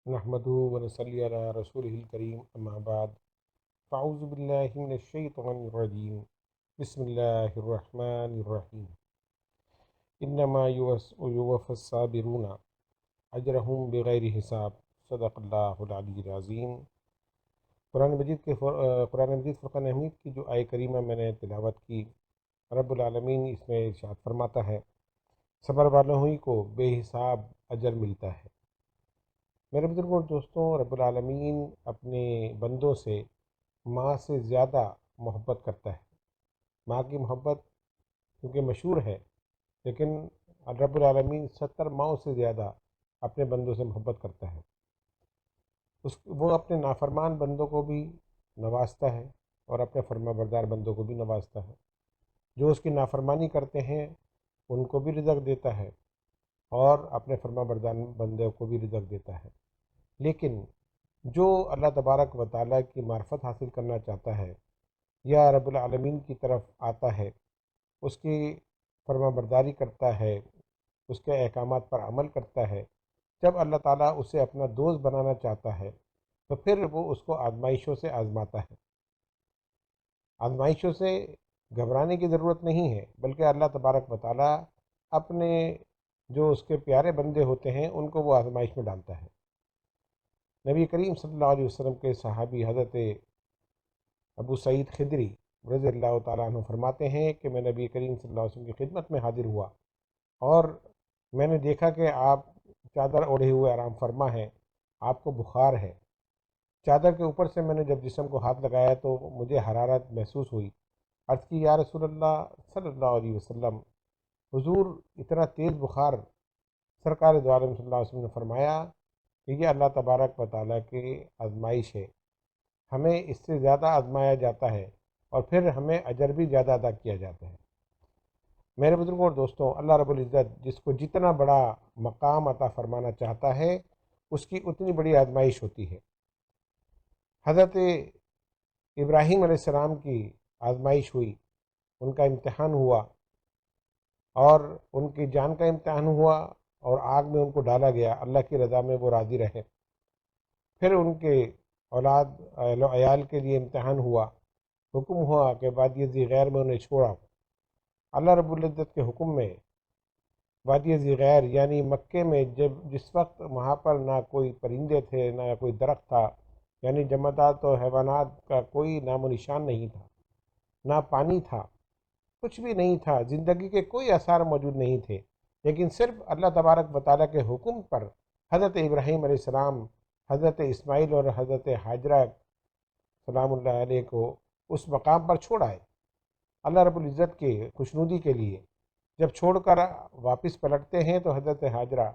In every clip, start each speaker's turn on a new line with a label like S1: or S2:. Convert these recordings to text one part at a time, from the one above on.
S1: نحمده ونصلي على رسوله الكريم اما بعد فاعوذ بالله من الشيطان الرجيم بسم الله الرحمن الرحيم انما يوفى الصابرون اجرهم بغیر حساب صدق اللہ العلی العظیم۔ قرآن مجید فرقان حمید کی جو آیہ کریمہ میں نے تلاوت کی، رب العالمین اس میں ارشاد فرماتا ہے صبر والوں ہی کو بے حساب اجر ملتا ہے۔ میرے بزرگوں اور دوستوں، رب العالمین اپنے بندوں سے ماں سے زیادہ محبت کرتا ہے۔ ماں کی محبت کیونکہ مشہور ہے، لیکن رب العالمین 70 ماؤں سے زیادہ اپنے بندوں سے محبت کرتا ہے۔ وہ اپنے نافرمان بندوں کو بھی نوازتا ہے اور اپنے فرما بردار بندوں کو بھی نوازتا ہے۔ جو اس کی نافرمانی کرتے ہیں ان کو بھی رزق دیتا ہے اور اپنے فرما بردار بندوں کو بھی رزق دیتا ہے۔ لیکن جو اللہ تبارک و تعالیٰ کی معرفت حاصل کرنا چاہتا ہے یا رب العالمین کی طرف آتا ہے، اس کی فرما برداری کرتا ہے، اس کے احکامات پر عمل کرتا ہے، جب اللہ تعالیٰ اسے اپنا دوست بنانا چاہتا ہے تو پھر وہ اس کو آزمائشوں سے آزماتا ہے۔ آزمائشوں سے گھبرانے کی ضرورت نہیں ہے، بلکہ اللہ تبارک و تعالیٰ اپنے جو اس کے پیارے بندے ہوتے ہیں ان کو وہ آزمائش میں ڈالتا ہے۔ نبی کریم صلی اللہ علیہ وسلم کے صحابی حضرت ابو سعید خدری رضی اللہ تعالیٰ عنہ فرماتے ہیں کہ میں نبی کریم صلی اللہ علیہ وسلم کی خدمت میں حاضر ہوا اور میں نے دیکھا کہ آپ چادر اوڑھے ہوئے آرام فرما ہیں، آپ کو بخار ہے۔ چادر کے اوپر سے میں نے جب جسم کو ہاتھ لگایا تو مجھے حرارت محسوس ہوئی۔ عرض کی یا رسول اللہ صلی اللہ علیہ وسلم، حضور اتنا تیز بخار؟ سرکار دو عالم صلی اللہ علیہ وسلم نے فرمایا کہ یہ اللہ تبارک و تعالیٰ کی آزمائش ہے، ہمیں اس سے زیادہ آزمایا جاتا ہے اور پھر ہمیں اجر بھی زیادہ ادا کیا جاتا ہے۔ میرے بزرگوں اور دوستوں، اللہ رب العزت جس کو جتنا بڑا مقام عطا فرمانا چاہتا ہے اس کی اتنی بڑی آزمائش ہوتی ہے۔ حضرت ابراہیم علیہ السلام کی آزمائش ہوئی، ان کا امتحان ہوا اور ان کی جان کا امتحان ہوا اور آگ میں ان کو ڈالا گیا، اللہ کی رضا میں وہ راضی رہے۔ پھر ان کے اولاد اہل و عیال کے لیے امتحان ہوا، حکم ہوا کہ وادی ذی غیر میں انہیں چھوڑا۔ اللہ رب العزت کے حکم میں وادی ذی غیر یعنی مکے میں جس وقت وہاں پر نہ کوئی پرندے تھے نہ کوئی درخت تھا، یعنی جمادات و حیوانات کا کوئی نام و نشان نہیں تھا، نہ پانی تھا، کچھ بھی نہیں تھا، زندگی کے کوئی آثار موجود نہیں تھے، لیکن صرف اللہ تبارک و تعالیٰ کے حکم پر حضرت ابراہیم علیہ السلام، حضرت اسماعیل اور حضرت حاجرہ سلام اللہ علیہ کو اس مقام پر چھوڑ آئے اللہ رب العزت کے خوشنودی کے لیے۔ جب چھوڑ کر واپس پلٹتے ہیں تو حضرت حاجرہ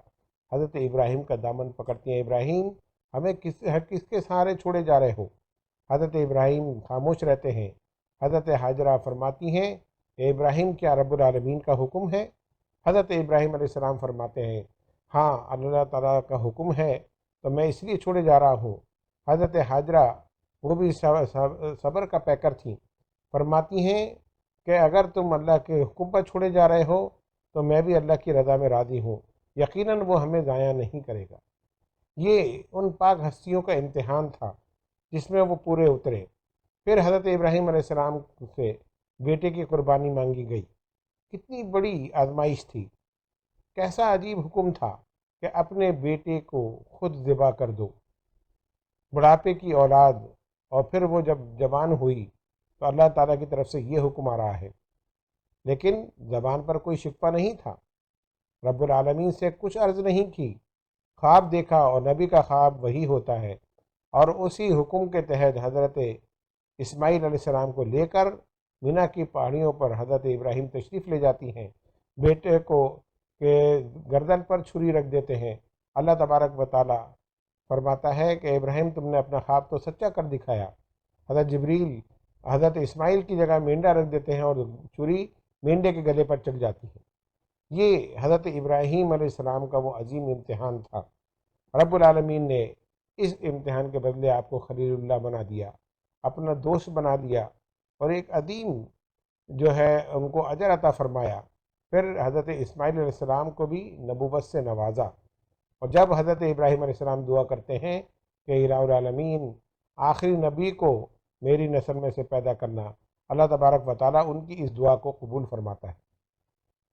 S1: حضرت ابراہیم کا دامن پکڑتی ہیں، ابراہیم ہمیں کس کے سہارے چھوڑے جا رہے ہو؟ حضرت ابراہیم خاموش رہتے ہیں۔ حضرت حاجرہ فرماتی ہیں اے ابراہیم، کیا رب العالمین کا حکم ہے؟ حضرت ابراہیم علیہ السلام فرماتے ہیں ہاں، اللہ تعالیٰ کا حکم ہے تو میں اس لیے چھوڑے جا رہا ہوں۔ حضرت حاجرہ وہ بھی صبر کا پیکر تھیں، فرماتی ہیں کہ اگر تم اللہ کے حکم پر چھوڑے جا رہے ہو تو میں بھی اللہ کی رضا میں راضی ہوں، یقیناً وہ ہمیں ضائع نہیں کرے گا۔ یہ ان پاک ہستیوں کا امتحان تھا جس میں وہ پورے اترے۔ پھر حضرت ابراہیم علیہ السلام سے بیٹے کی قربانی مانگی گئی۔ کتنی بڑی آزمائش تھی، کیسا عجیب حکم تھا کہ اپنے بیٹے کو خود ذبح کر دو، بڑھاپے کی اولاد، اور پھر وہ جب جوان ہوئی تو اللہ تعالیٰ کی طرف سے یہ حکم آ رہا ہے، لیکن زبان پر کوئی شکوہ نہیں تھا، رب العالمین سے کچھ عرض نہیں کی، خواب دیکھا اور نبی کا خواب وہی ہوتا ہے، اور اسی حکم کے تحت حضرت اسماعیل علیہ السلام کو لے کر مینا کی پہاڑیوں پر حضرت ابراہیم تشریف لے جاتی ہیں، بیٹے کو کہ گردن پر چھری رکھ دیتے ہیں۔ اللہ تبارک و تعالیٰ فرماتا ہے کہ ابراہیم تم نے اپنا خواب تو سچا کر دکھایا۔ حضرت جبریل حضرت اسماعیل کی جگہ مینڈا رکھ دیتے ہیں اور چھری مینڈے کے گلے پر چڑھ جاتی ہے۔ یہ حضرت ابراہیم علیہ السلام کا وہ عظیم امتحان تھا۔ رب العالمین نے اس امتحان کے بدلے آپ کو خلیل اللہ بنا دیا، اپنا دوست بنا دیا، اور ایک عظیم جو ہے ان کو اجر عطا فرمایا۔ پھر حضرت اسماعیل علیہ السلام کو بھی نبوت سے نوازا، اور جب حضرت ابراہیم علیہ السلام دعا کرتے ہیں کہ الہ العالمین آخری نبی کو میری نسل میں سے پیدا کرنا، اللہ تبارک و تعالیٰ ان کی اس دعا کو قبول فرماتا ہے۔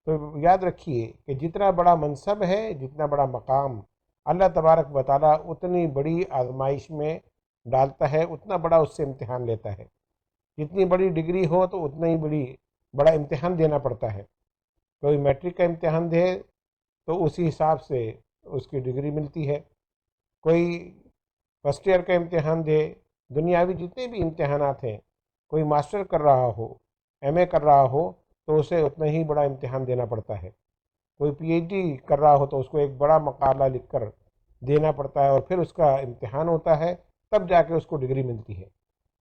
S1: تو یاد رکھیے کہ جتنا بڑا منصب ہے، جتنا بڑا مقام، اللہ تبارک و تعالیٰ اتنی بڑی آزمائش میں ڈالتا ہے، اتنا بڑا اس سے امتحان لیتا ہے۔ جتنی بڑی ڈگری ہو تو اتنا ہی بڑا امتحان دینا پڑتا ہے۔ کوئی میٹرک کا امتحان دے تو اسی حساب سے اس کی ڈگری ملتی ہے، کوئی فرسٹ ایئر کا امتحان دے، دنیاوی جتنے بھی امتحانات ہیں، کوئی ماسٹر کر رہا ہو، ایم اے کر رہا ہو تو اسے اتنا ہی بڑا امتحان دینا پڑتا ہے، کوئی پی ایچ ڈی کر رہا ہو تو اس کو ایک بڑا مقالہ لکھ کر دینا پڑتا ہے اور پھر اس کا امتحان ہوتا ہے، تب جا کے اس کو ڈگری ملتی ہے۔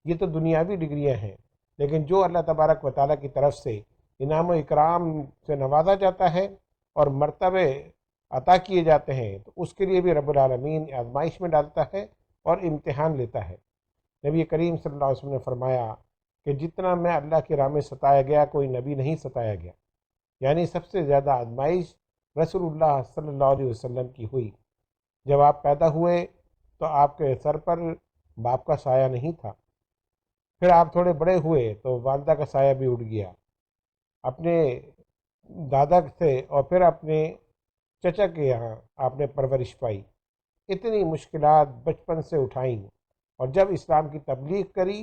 S1: یہ تو دنیاوی ڈگریاں ہیں، لیکن جو اللہ تبارک و تعالیٰ کی طرف سے انعام و اکرام سے نوازا جاتا ہے اور مرتبے عطا کیے جاتے ہیں، تو اس کے لیے بھی رب العالمین آزمائش میں ڈالتا ہے اور امتحان لیتا ہے۔ نبی کریم صلی اللہ علیہ وسلم نے فرمایا کہ جتنا میں اللہ کی راہ میں ستایا گیا، کوئی نبی نہیں ستایا گیا، یعنی سب سے زیادہ آزمائش رسول اللہ صلی اللہ علیہ وسلم کی ہوئی۔ جب آپ پیدا ہوئے تو آپ کے سر پر باپ کا سایہ نہیں تھا، پھر آپ تھوڑے بڑے ہوئے تو والدہ کا سایہ بھی اٹھ گیا، اپنے دادا سے اور پھر اپنے چچا کے یہاں آپ نے پرورش پائی، اتنی مشکلات بچپن سے اٹھائیں، اور جب اسلام کی تبلیغ کری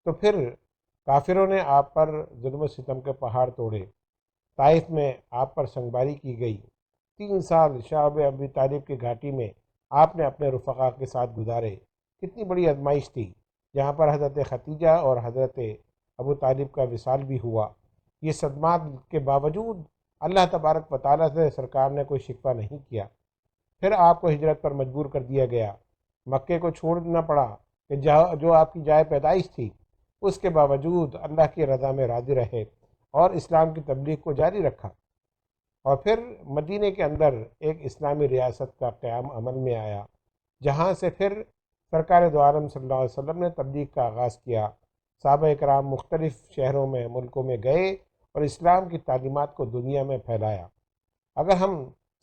S1: تو پھر کافروں نے آپ پر ظلم و ستم کے پہاڑ توڑے، طائف میں آپ پر سنگباری کی گئی، 3 سال شعب ابی طالب کی گھاٹی میں آپ نے اپنے رفقا کے ساتھ گزارے، کتنی بڑی آزمائش تھی، جہاں پر حضرت ختیجہ اور حضرت ابو طالب کا وصال بھی ہوا۔ یہ صدمات کے باوجود اللہ تبارک و تعالیٰ سے سرکار نے کوئی شکوہ نہیں کیا۔ پھر آپ کو ہجرت پر مجبور کر دیا گیا، مکے کو چھوڑنا پڑا کہ جو آپ کی جائے پیدائش تھی، اس کے باوجود اللہ کی رضا میں راضی رہے اور اسلام کی تبلیغ کو جاری رکھا، اور پھر مدینے کے اندر ایک اسلامی ریاست کا قیام عمل میں آیا، جہاں سے پھر سرکار دو عالم صلی اللہ علیہ وسلم نے تبلیغ کا آغاز کیا۔ صحابہ کرام مختلف شہروں میں، ملکوں میں گئے اور اسلام کی تعلیمات کو دنیا میں پھیلایا۔ اگر ہم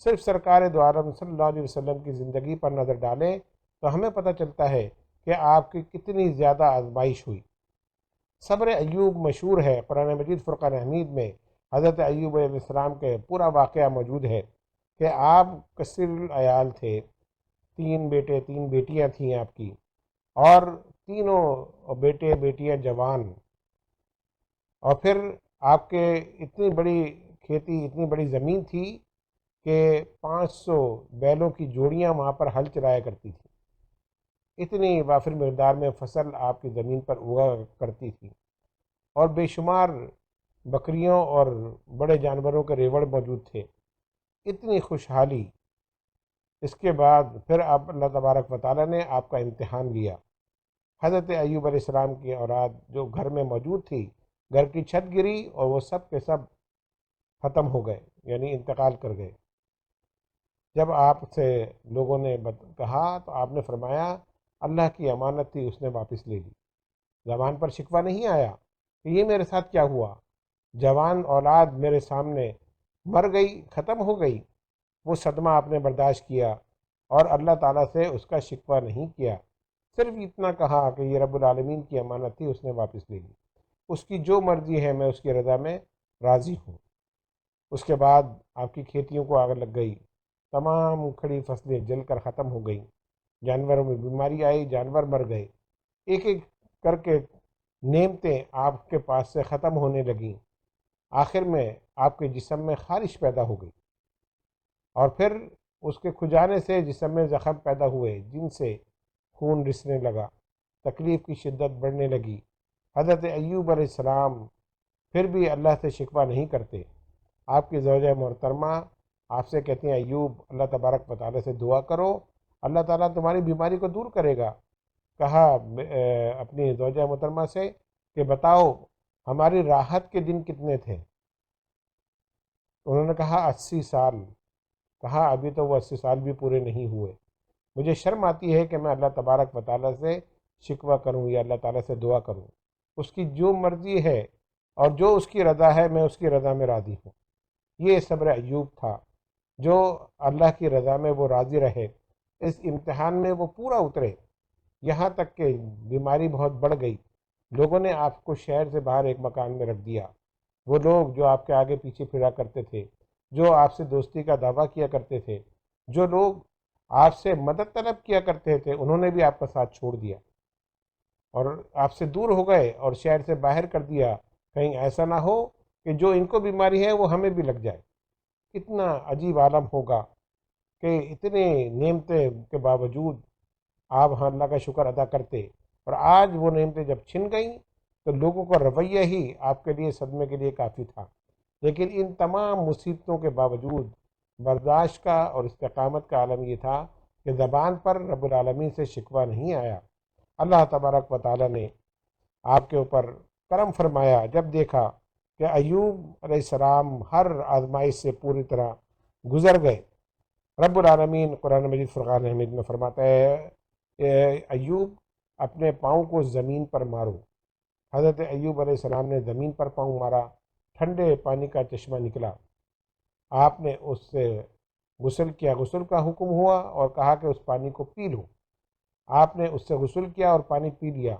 S1: صرف سرکار دو عالم صلی اللہ علیہ وسلم کی زندگی پر نظر ڈالیں تو ہمیں پتہ چلتا ہے کہ آپ کی کتنی زیادہ آزمائش ہوئی۔ صبر ایوب مشہور ہے، قرآن مجید فرقان حمید میں حضرت ایوب علیہ السلام کے پورا واقعہ موجود ہے کہ آپ کثیر العیال تھے، 3 بیٹے 3 بیٹیاں تھیں آپ کی، اور تینوں بیٹے بیٹیاں جوان، اور پھر آپ کے اتنی بڑی کھیتی، اتنی بڑی زمین تھی کہ 500 بیلوں کی جوڑیاں وہاں پر ہل چلایا کرتی تھیں، اتنی وافر مقدار میں فصل آپ کی زمین پر اگا کرتی تھی، اور بے شمار بکریوں اور بڑے جانوروں کے ریوڑ موجود تھے، اتنی خوشحالی۔ اس کے بعد پھر آپ اللہ تبارک و تعالیٰ نے آپ کا امتحان لیا۔ حضرت ایوب علیہ السلام کی اولاد جو گھر میں موجود تھی، گھر کی چھت گری اور وہ سب کے سب ختم ہو گئے، یعنی انتقال کر گئے۔ جب آپ سے لوگوں نے کہا تو آپ نے فرمایا اللہ کی امانت تھی، اس نے واپس لے لی۔ زبان پر شکوہ نہیں آیا کہ یہ میرے ساتھ کیا ہوا، جوان اولاد میرے سامنے مر گئی، ختم ہو گئی، وہ صدمہ آپ نے برداشت کیا اور اللہ تعالیٰ سے اس کا شکوہ نہیں کیا، صرف اتنا کہا کہ یہ رب العالمین کی امانت تھی، اس نے واپس لے لی، اس کی جو مرضی ہے میں اس کی رضا میں راضی ہوں۔ اس کے بعد آپ کی کھیتیوں کو آگ لگ گئی، تمام کھڑی فصلیں جل کر ختم ہو گئیں، جانوروں میں بیماری آئی، جانور مر گئے، ایک ایک کر کے نعمتیں آپ کے پاس سے ختم ہونے لگیں، آخر میں آپ کے جسم میں خارش پیدا ہو گئی، اور پھر اس کے کھجانے سے جسم میں زخم پیدا ہوئے جن سے خون رسنے لگا، تکلیف کی شدت بڑھنے لگی۔ حضرت ایوب علیہ السلام پھر بھی اللہ سے شکوہ نہیں کرتے۔ آپ کی زوجہ محترمہ آپ سے کہتی ہیں ایوب اللہ تبارک و تعالیٰ سے دعا کرو، اللہ تعالیٰ تمہاری بیماری کو دور کرے گا۔ کہا اپنی زوجہ محترمہ سے کہ بتاؤ ہماری راحت کے دن کتنے تھے؟ انہوں نے کہا 80 سال۔ کہا ابھی تو وہ 80 سال بھی پورے نہیں ہوئے، مجھے شرم آتی ہے کہ میں اللہ تبارک و تعالیٰ سے شکوہ کروں یا اللہ تعالیٰ سے دعا کروں، اس کی جو مرضی ہے اور جو اس کی رضا ہے میں اس کی رضا میں راضی ہوں۔ یہ صبر ایوب تھا، جو اللہ کی رضا میں وہ راضی رہے، اس امتحان میں وہ پورا اترے، یہاں تک کہ بیماری بہت بڑھ گئی، لوگوں نے آپ کو شہر سے باہر ایک مکان میں رکھ دیا۔ وہ لوگ جو آپ کے آگے پیچھے پھرا کرتے تھے، جو آپ سے دوستی کا دعویٰ کیا کرتے تھے، جو لوگ آپ سے مدد طلب کیا کرتے تھے، انہوں نے بھی آپ کا ساتھ چھوڑ دیا اور آپ سے دور ہو گئے اور شہر سے باہر کر دیا، کہیں ایسا نہ ہو کہ جو ان کو بیماری ہے وہ ہمیں بھی لگ جائے۔ کتنا عجیب عالم ہوگا کہ اتنے نعمتیں کے باوجود آپ اللہ کا شکر ادا کرتے، اور آج وہ نعمتیں جب چھن گئیں تو لوگوں کا رویہ ہی آپ کے لیے صدمے کے لیے کافی تھا۔ لیکن ان تمام مصیبتوں کے باوجود برداشت کا اور استقامت کا عالم یہ تھا کہ زبان پر رب العالمین سے شکوہ نہیں آیا۔ اللہ تبارک و تعالی نے آپ کے اوپر کرم فرمایا جب دیکھا کہ ایوب علیہ السلام ہر آزمائش سے پوری طرح گزر گئے۔ رب العالمین قرآن مجید فرقان حمید میں فرماتا ہے، ایوب اپنے پاؤں کو زمین پر مارو۔ حضرت ایوب علیہ السلام نے زمین پر پاؤں مارا، ٹھنڈے پانی کا چشمہ نکلا، آپ نے اس سے غسل کیا، غسل کا حکم ہوا اور کہا کہ اس پانی کو پی لو۔ آپ نے اس سے غسل کیا اور پانی پی لیا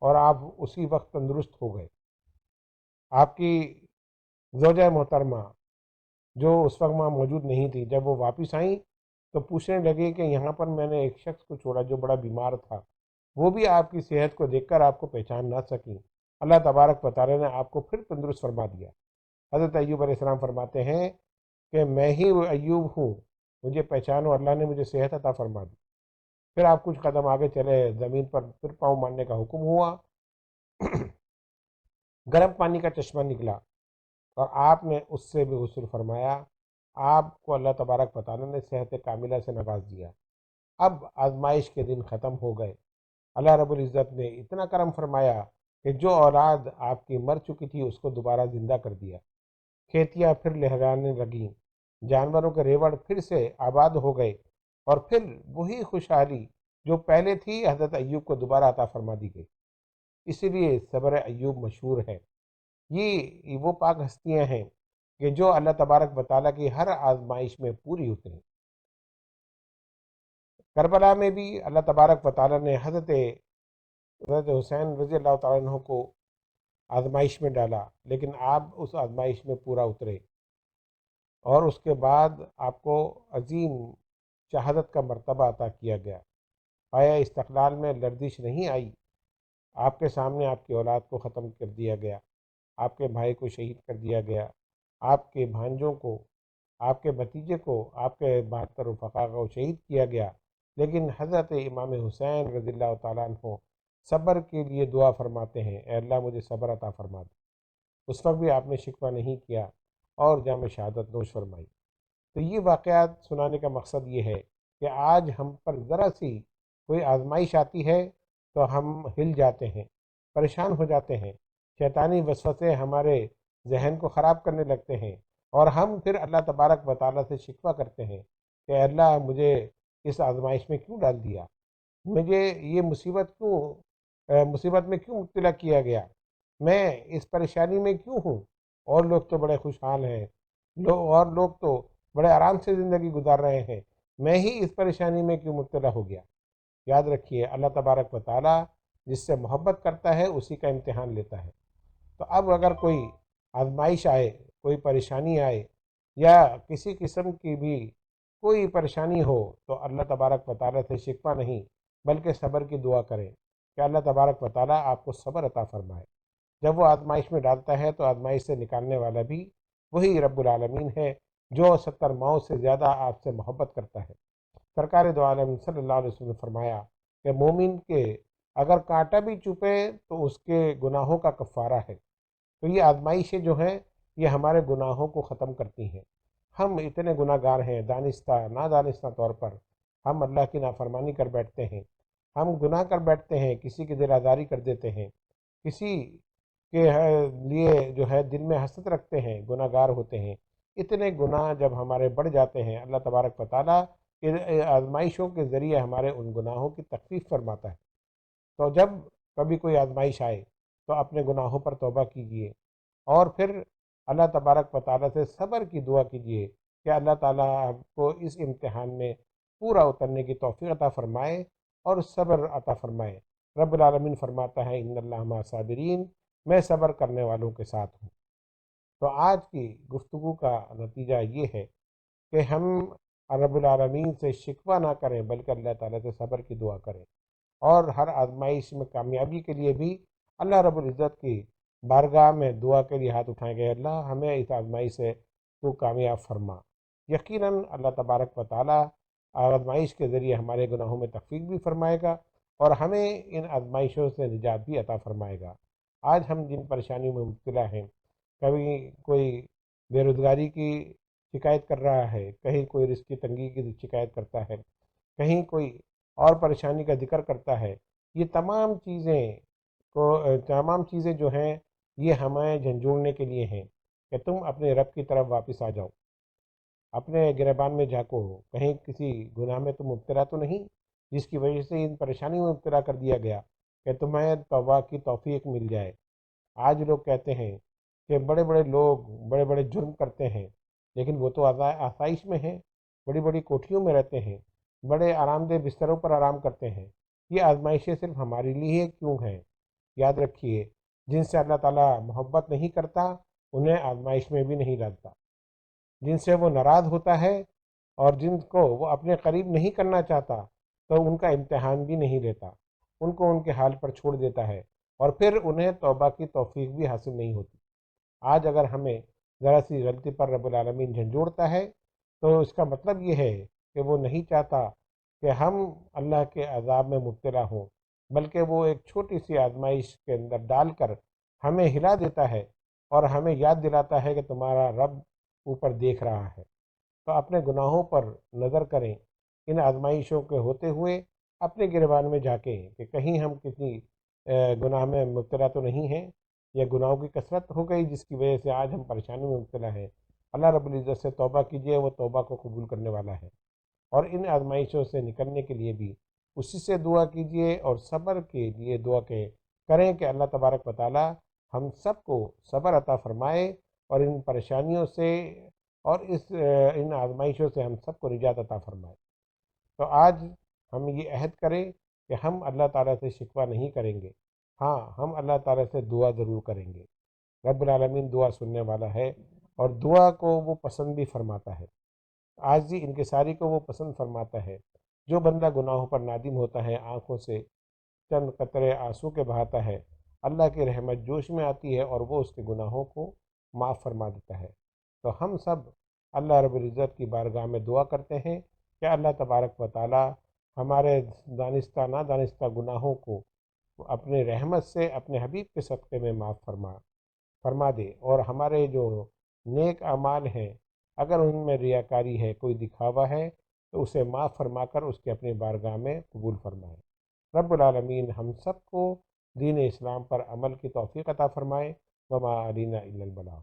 S1: اور آپ اسی وقت تندرست ہو گئے۔ آپ کی زوجہ محترمہ جو اس وقت وہاں موجود نہیں تھی، جب وہ واپس آئیں تو پوچھنے لگے کہ یہاں پر میں نے ایک شخص کو چھوڑا جو بڑا بیمار تھا، وہ بھی آپ کی صحت کو دیکھ کر آپ کو پہچان نہ سکیں، اللہ تبارک و تعالی نے آپ کو پھر تندرست فرما دیا۔ حضرت ایوب علیہ السلام فرماتے ہیں کہ میں ہی وہ ایوب ہوں، مجھے پہچانو، اللہ نے مجھے صحت عطا فرما دی۔ پھر آپ کچھ قدم آگے چلے، زمین پر پھر پاؤں مارنے کا حکم ہوا، گرم پانی کا چشمہ نکلا اور آپ نے اس سے بھی غسل فرمایا۔ آپ کو اللہ تبارک و تعالی نے صحت کاملہ سے نواز دیا۔ اب آزمائش کے دن ختم ہو گئے، اللہ رب العزت نے اتنا کرم فرمایا کہ جو اولاد آپ کی مر چکی تھی اس کو دوبارہ زندہ کر دیا، کھیتیاں پھر لہرانے لگیں، جانوروں کے ریوڑ پھر سے آباد ہو گئے، اور پھر وہی خوشحالی جو پہلے تھی حضرت ایوب کو دوبارہ عطا فرما دی گئی۔ اسی لیے صبر ایوب مشہور ہے۔ یہ وہ پاک ہستیاں ہیں کہ جو اللہ تبارک و تعالیٰ کی ہر آزمائش میں پوری اتری۔ کربلا میں بھی اللہ تبارک و تعالیٰ نے حضرت حسین رضی اللہ تعالیٰ عنہ کو آزمائش میں ڈالا، لیکن آپ اس آزمائش میں پورا اترے، اور اس کے بعد آپ کو عظیم شہادت کا مرتبہ عطا کیا گیا۔ آیا استقلال میں لرزش نہیں آئی؟ آپ کے سامنے آپ کی اولاد کو ختم کر دیا گیا، آپ کے بھائی کو شہید کر دیا گیا، آپ کے بھانجوں کو، آپ کے بھتیجے کو، آپ کے 72 رفقا کو شہید کیا گیا، لیکن حضرت امام حسین رضی اللہ تعالیٰ عنہ صبر کے لیے دعا فرماتے ہیں، اے اللہ مجھے صبر عطا فرما دے۔ اس وقت بھی آپ نے شکوہ نہیں کیا اور جام شہادت نوش فرمائی۔ تو یہ واقعات سنانے کا مقصد یہ ہے کہ آج ہم پر ذرا سی کوئی آزمائش آتی ہے تو ہم ہل جاتے ہیں، پریشان ہو جاتے ہیں، شیطانی وسوسے ہمارے ذہن کو خراب کرنے لگتے ہیں، اور ہم پھر اللہ تبارک و تعالیٰ سے شکوہ کرتے ہیں کہ اے اللہ مجھے اس آزمائش میں کیوں ڈال دیا، مجھے یہ مصیبت میں کیوں مبتلا کیا گیا، میں اس پریشانی میں کیوں ہوں، اور لوگ تو بڑے خوشحال ہیں، اور لوگ تو بڑے آرام سے زندگی گزار رہے ہیں، میں ہی اس پریشانی میں کیوں مبتلا ہو گیا۔ یاد رکھیے اللہ تبارک و تعالیٰ جس سے محبت کرتا ہے اسی کا امتحان لیتا ہے۔ تو اب اگر کوئی آزمائش آئے، کوئی پریشانی آئے، یا کسی قسم کی بھی کوئی پریشانی ہو، تو اللہ تبارک و تعالیٰ سے شکوہ نہیں بلکہ صبر کی دعا کریں کہ اللہ تبارک و تعالیٰ آپ کو صبر عطا فرمائے۔ جب وہ آزمائش میں ڈالتا ہے تو آزمائش سے نکالنے والا بھی وہی رب العالمین ہے جو 70 ماؤں سے زیادہ آپ سے محبت کرتا ہے۔ سرکار دو عالم صلی اللہ علیہ وسلم نے فرمایا کہ مومن کے اگر کانٹا بھی چپے تو اس کے گناہوں کا کفارہ ہے۔ تو یہ آزمائشیں جو ہیں یہ ہمارے گناہوں کو ختم کرتی ہیں۔ ہم اتنے گناہ گار ہیں، دانستہ نادانستہ طور پر ہم اللہ کی نافرمانی کر بیٹھتے ہیں، ہم گناہ کر بیٹھتے ہیں، کسی کی دل آزاری کر دیتے ہیں، کسی کے لیے جو ہے دل میں حسد رکھتے ہیں، گناہ گار ہوتے ہیں۔ اتنے گناہ جب ہمارے بڑھ جاتے ہیں، اللہ تبارک و تعالیٰ کہ آزمائشوں کے ذریعے ہمارے ان گناہوں کی تخفیف فرماتا ہے۔ تو جب کبھی کوئی آزمائش آئے تو اپنے گناہوں پر توبہ کیجیے، اور پھر اللہ تبارک و تعالیٰ سے صبر کی دعا کیجیے کہ اللہ تعالیٰ آپ کو اس امتحان میں پورا اترنے کی توفیق عطا فرمائے اور صبر عطا فرمائے۔ رب العالمین فرماتا ہے ان اللہ مع صابرین، میں صبر کرنے والوں کے ساتھ ہوں۔ تو آج کی گفتگو کا نتیجہ یہ ہے کہ ہم رب العالمین سے شکوہ نہ کریں بلکہ اللہ تعالیٰ سے صبر کی دعا کریں، اور ہر آزمائش میں کامیابی کے لیے بھی اللہ رب العزت کی بارگاہ میں دعا کے لیے ہاتھ اٹھائیں گے، اللہ ہمیں اس آزمائش سے تو کامیاب فرما۔ یقیناً اللہ تبارک و تعالیٰ آزمائش کے ذریعے ہمارے گناہوں میں تخفیف بھی فرمائے گا اور ہمیں ان آزمائشوں سے نجات بھی عطا فرمائے گا۔ آج ہم جن پریشانیوں میں مبتلا ہیں، کبھی کوئی بے روزگاری کی شکایت کر رہا ہے، کہیں کوئی رزق کی تنگی کی شکایت کرتا ہے، کہیں کوئی اور پریشانی کا ذکر کرتا ہے، یہ تمام چیزیں جو ہیں یہ ہمیں جھنجھوڑنے کے لیے ہیں کہ تم اپنے رب کی طرف واپس آ جاؤ، اپنے گریبان میں جھانکو، کہیں کسی گناہ میں تم مبتلا تو نہیں جس کی وجہ سے ان پریشانیوں میں مبتلا کر دیا گیا کہ تمہیں توبہ کی توفیق مل جائے۔ آج لوگ کہتے ہیں کہ بڑے بڑے لوگ بڑے بڑے جرم کرتے ہیں لیکن وہ تو آسائش میں ہیں، بڑی بڑی کوٹھیوں میں رہتے ہیں، بڑے آرام دہ بستروں پر آرام کرتے ہیں۔ یہ آزمائشیں صرف ہمارے لیے کیوں ہیں؟ یاد رکھیے، جن سے اللہ تعالیٰ محبت نہیں کرتا انہیں آزمائش میں بھی نہیں ڈالتا، جن سے وہ ناراض ہوتا ہے اور جن کو وہ اپنے قریب نہیں کرنا چاہتا تو ان کا امتحان بھی نہیں لیتا، ان کو ان کے حال پر چھوڑ دیتا ہے اور پھر انہیں توبہ کی توفیق بھی حاصل نہیں ہوتی۔ آج اگر ہمیں ذرا سی غلطی پر رب العالمین جھنجھوڑتا ہے تو اس کا مطلب یہ ہے کہ وہ نہیں چاہتا کہ ہم اللہ کے عذاب میں مبتلا ہوں، بلکہ وہ ایک چھوٹی سی آزمائش کے اندر ڈال کر ہمیں ہلا دیتا ہے اور ہمیں یاد دلاتا ہے کہ تمہارا رب اوپر دیکھ رہا ہے۔ تو اپنے گناہوں پر نظر کریں، ان آزمائشوں کے ہوتے ہوئے اپنے گریبان میں جھانکیں کہ کہیں ہم کسی گناہ میں مبتلا تو نہیں ہیں، یا گناہوں کی کثرت ہو گئی جس کی وجہ سے آج ہم پریشانی میں مبتلا ہیں۔ اللہ رب العزت سے توبہ کیجیے، وہ توبہ کو قبول کرنے والا ہے، اور ان آزمائشوں سے نکلنے کے لیے بھی اسی سے دعا کیجیے اور صبر کے لیے دعا کریں کہ اللہ تبارک و تعالی ہم سب کو صبر عطا فرمائے اور ان پریشانیوں سے اور ان آزمائشوں سے ہم سب کو نجات عطا فرمائے۔ تو آج ہم یہ عہد کریں کہ ہم اللہ تعالیٰ سے شکوہ نہیں کریں گے، ہاں ہم اللہ تعالیٰ سے دعا ضرور کریں گے۔ رب العالمین دعا سننے والا ہے اور دعا کو وہ پسند بھی فرماتا ہے، عاجزی انکساری کو وہ پسند فرماتا ہے۔ جو بندہ گناہوں پر نادم ہوتا ہے، آنکھوں سے چند قطرے آنسو کے بہاتا ہے، اللہ کی رحمت جوش میں آتی ہے اور وہ اس کے گناہوں کو معاف فرما دیتا ہے۔ تو ہم سب اللہ رب العزت کی بارگاہ میں دعا کرتے ہیں کہ اللہ تبارک و تعالی ہمارے دانستہ نادانستہ گناہوں کو اپنے رحمت سے اپنے حبیب کے صدقے میں معاف فرما دے، اور ہمارے جو نیک اعمال ہیں اگر ان میں ریاکاری ہے، کوئی دکھاوا ہے، تو اسے معاف فرما کر اس کے اپنے بارگاہ میں قبول فرمائے۔ رب العالمین ہم سب کو دین اسلام پر عمل کی توفیق عطا فرمائے۔ وما علینا الا البلاغ۔